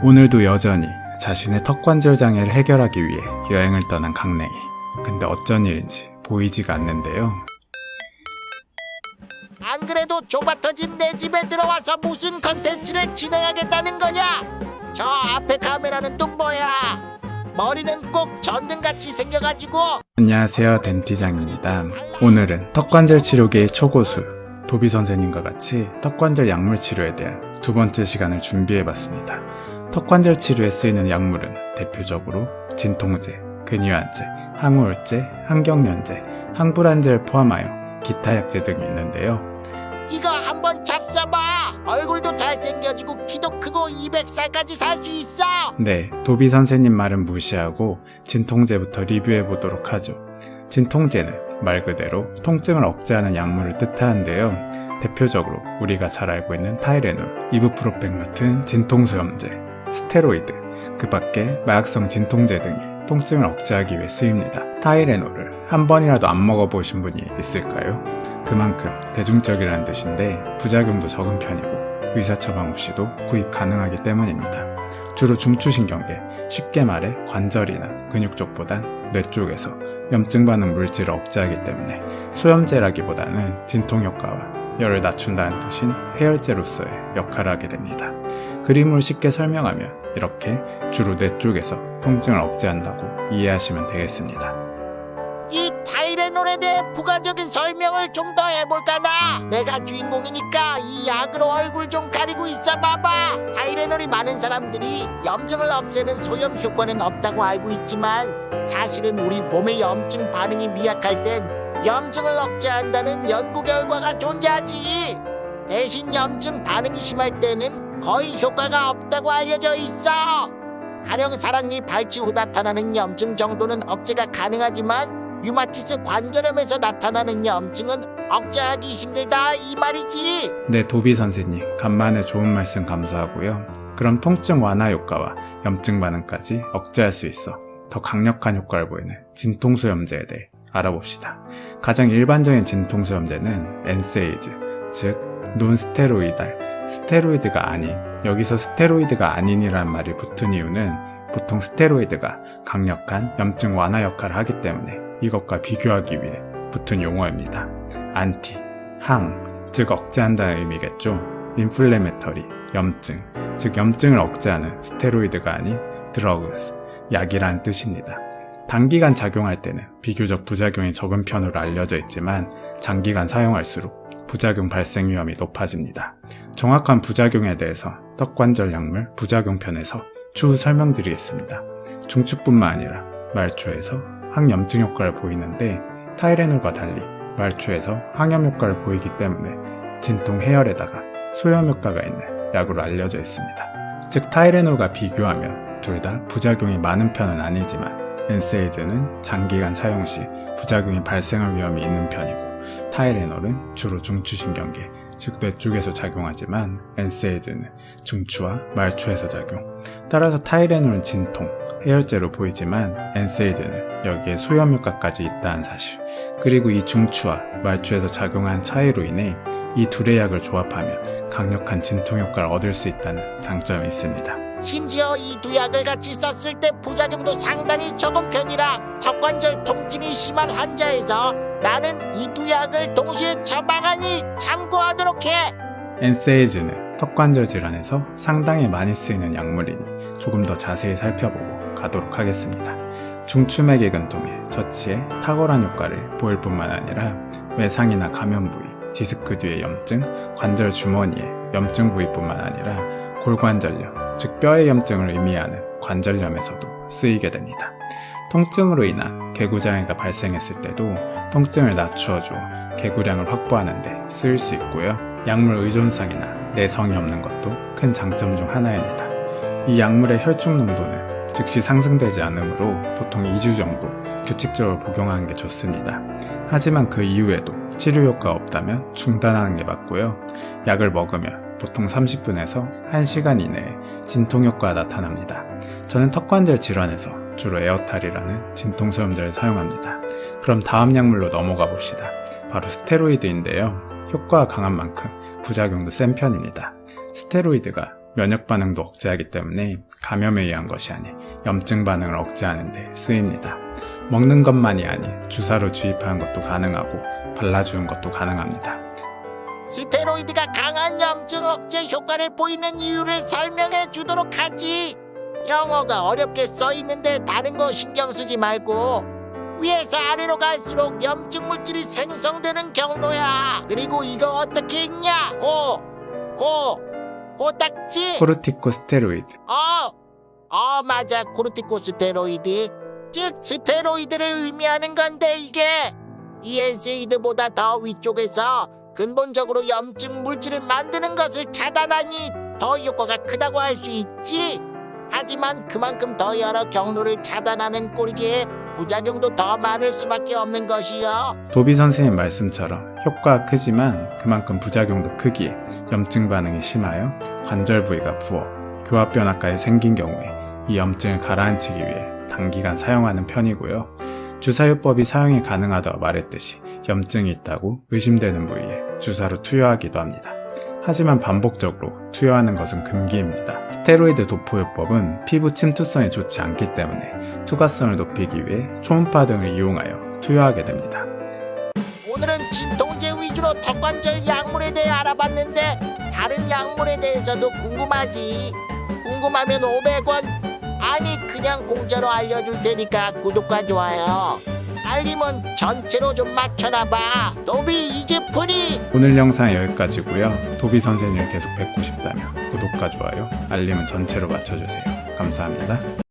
오늘도 여전히 자신의 턱관절 장애를 해결하기 위해 여행을 떠난 강냉이. 근데 어쩐 일인지 보이지가 않는데요. 안 그래도 좁아터진 내 집에 들어와서 무슨 컨텐츠를 진행하겠다는 거냐? 저 앞에 카메라는 또 뭐야? 머리는 꼭 전등같이 생겨가지고. 안녕하세요, 덴티장입니다. 오늘은 턱관절 치료계의 초고수 도비 선생님과 같이 턱관절 약물 치료에 대한 두 번째 시간을 준비해봤습니다. 턱관절 치료에 쓰이는 약물은 대표적으로 진통제, 근유한제, 항우울제, 항경련제, 항불안제를 포함하여 기타 약제 등이 있는데요. 이거 한번 잡숴봐. 얼굴도 잘생겨지고 키도 크고 200살까지 살 수 있어. 네, 도비 선생님 말은 무시하고 진통제부터 리뷰해보도록 하죠. 진통제는 말 그대로 통증을 억제하는 약물을 뜻하는데요. 대표적으로 우리가 잘 알고 있는 타이레놀, 이부프로펜 같은 진통소염제, 스테로이드, 그 밖에 마약성 진통제 등이 통증을 억제하기 위해 쓰입니다. 타이레놀을 한 번이라도 안 먹어보신 분이 있을까요? 그만큼 대중적이라는 뜻인데 부작용도 적은 편이고 의사 처방 없이도 구입 가능하기 때문입니다. 주로 중추신경계, 쉽게 말해 관절이나 근육 쪽보단 뇌 쪽에서 염증 반응 물질을 억제하기 때문에 소염제라기보다는 진통 효과와 열을 낮춘다는 뜻인 해열제로서의 역할을 하게 됩니다. 그림으로 쉽게 설명하면 이렇게 주로 뇌 쪽에서 통증을 억제한다고 이해하시면 되겠습니다. 이 타이레놀에 대해 부가적인 설명을 좀 더 해볼까나? 내가 주인공이니까 이 약으로 얼굴 좀 가리고 있어봐봐. 타이레놀이 많은 사람들이 염증을 없애는 소염 효과는 없다고 알고 있지만 사실은 우리 몸의 염증 반응이 미약할 땐 염증을 억제한다는 연구 결과가 존재하지. 대신 염증 반응이 심할 때는 거의 효과가 없다고 알려져 있어. 가령 사랑니 발치 후 나타나는 염증 정도는 억제가 가능하지만 류마티스 관절염에서 나타나는 염증은 억제하기 힘들다 이 말이지. 네, 도비 선생님, 간만에 좋은 말씀 감사하고요. 그럼 통증 완화 효과와 염증 반응까지 억제할 수 있어 더 강력한 효과를 보이는 진통소염제에 대해 알아봅시다. 가장 일반적인 진통소염제는 엔세이즈, 즉 논스테로이달, 스테로이드가 아닌, 여기서 스테로이드가 아닌이라는 말이 붙은 이유는 보통 스테로이드가 강력한 염증 완화 역할을 하기 때문에 이것과 비교하기 위해 붙은 용어입니다. 안티, 항, 즉 억제한다는 의미겠죠. 인플레메터리, 염증, 즉 염증을 억제하는 스테로이드가 아닌 드러그스, 약이라는 뜻입니다. 단기간 작용할 때는 비교적 부작용이 적은 편으로 알려져 있지만 장기간 사용할수록 부작용 발생 위험이 높아집니다. 정확한 부작용에 대해서 턱관절 약물 부작용편에서 추후 설명드리겠습니다. 중추뿐만 아니라 말초에서 항염증 효과를 보이는데 타이레놀과 달리 말초에서 항염 효과를 보이기 때문에 진통 해열에다가 소염 효과가 있는 약으로 알려져 있습니다. 즉 타이레놀과 비교하면 둘 다 부작용이 많은 편은 아니지만 엔세이즈는 장기간 사용 시 부작용이 발생할 위험이 있는 편이고 타이레놀은 주로 중추신경계, 즉 뇌 쪽에서 작용하지만 엔세이즈는 중추와 말초에서 작용. 따라서 타이레놀은 진통, 해열제로 보이지만 엔세이즈는 여기에 소염 효과까지 있다는 사실, 그리고 이 중추와 말초에서 작용한 차이로 인해 이 둘의 약을 조합하면 강력한 진통 효과를 얻을 수 있다는 장점이 있습니다. 심지어 이 두 약을 같이 썼을 때 부작용도 상당히 적은 편이라 턱관절 통증이 심한 환자에서 나는 이 두 약을 동시에 처방하니 참고하도록 해. 엔세이즈는 턱관절 질환에서 상당히 많이 쓰이는 약물이니 조금 더 자세히 살펴보고 가도록 하겠습니다. 중추맥의 근통에 저치에 탁월한 효과를 보일 뿐만 아니라 외상이나 감염 부위, 디스크 뒤의 염증, 관절 주머니의 염증 부위뿐만 아니라 골관절염, 즉 뼈의 염증을 의미하는 관절염에서도 쓰이게 됩니다. 통증으로 인한 개구장애가 발생했을 때도 통증을 낮추어주어 개구량을 확보하는 데 쓰일 수 있고요. 약물 의존성이나 내성이 없는 것도 큰 장점 중 하나입니다. 이 약물의 혈중 농도는 즉시 상승되지 않으므로 보통 2주 정도 규칙적으로 복용하는 게 좋습니다. 하지만 그 이후에도 치료 효과가 없다면 중단하는 게 맞고요. 약을 먹으면 보통 30분에서 1시간 이내에 진통 효과가 나타납니다. 저는 턱관절 질환에서 주로 에어탈이라는 진통소염제를 사용합니다. 그럼 다음 약물로 넘어가 봅시다. 바로 스테로이드인데요. 효과가 강한 만큼 부작용도 센 편입니다. 스테로이드가 면역 반응도 억제하기 때문에 감염에 의한 것이 아닌 염증 반응을 억제하는 데 쓰입니다. 먹는 것만이 아닌 주사로 주입하는 것도 가능하고 발라주는 것도 가능합니다. 스테로이드가 강한 염증 억제 효과를 보이는 이유를 설명해 주도록 하지. 영어가 어렵게 써 있는데 다른 거 신경 쓰지 말고 위에서 아래로 갈수록 염증 물질이 생성되는 경로야. 그리고 이거 어떻게 읽냐? 고딱지? 코르티코스테로이드. 맞아. 코르티코스테로이드. 즉 스테로이드를 의미하는 건데 이게 ENSAID보다 더 위쪽에서 근본적으로 염증 물질을 만드는 것을 차단하니 더 효과가 크다고 할 수 있지. 하지만 그만큼 더 여러 경로를 차단하는 꼴이기에 부작용도 더 많을 수밖에 없는 것이요. 도비 선생님 말씀처럼 효과가 크지만 그만큼 부작용도 크기에 염증 반응이 심하여 관절 부위가 부어 교합 변화까지 생긴 경우에 이 염증을 가라앉히기 위해 단기간 사용하는 편이고요. 주사요법이 사용이 가능하다고 말했듯이 염증이 있다고 의심되는 부위에 주사로 투여하기도 합니다. 하지만 반복적으로 투여하는 것은 금기입니다. 스테로이드 도포요법은 피부 침투성이 좋지 않기 때문에 투과성을 높이기 위해 초음파 등을 이용하여 투여하게 됩니다. 오늘은 진통제 위주로 턱관절 약물에 대해 알아봤는데 다른 약물에 대해서도 궁금하지. 궁금하면 500원 아니 그냥 공짜로 알려줄 테니까 구독과 좋아요 알림은 전체로 좀 맞춰놔봐. 도비 이제 프리. 오늘 영상은 여기까지고요. 도비 선생님을 계속 뵙고 싶다면 구독과 좋아요, 알림은 전체로 맞춰주세요. 감사합니다.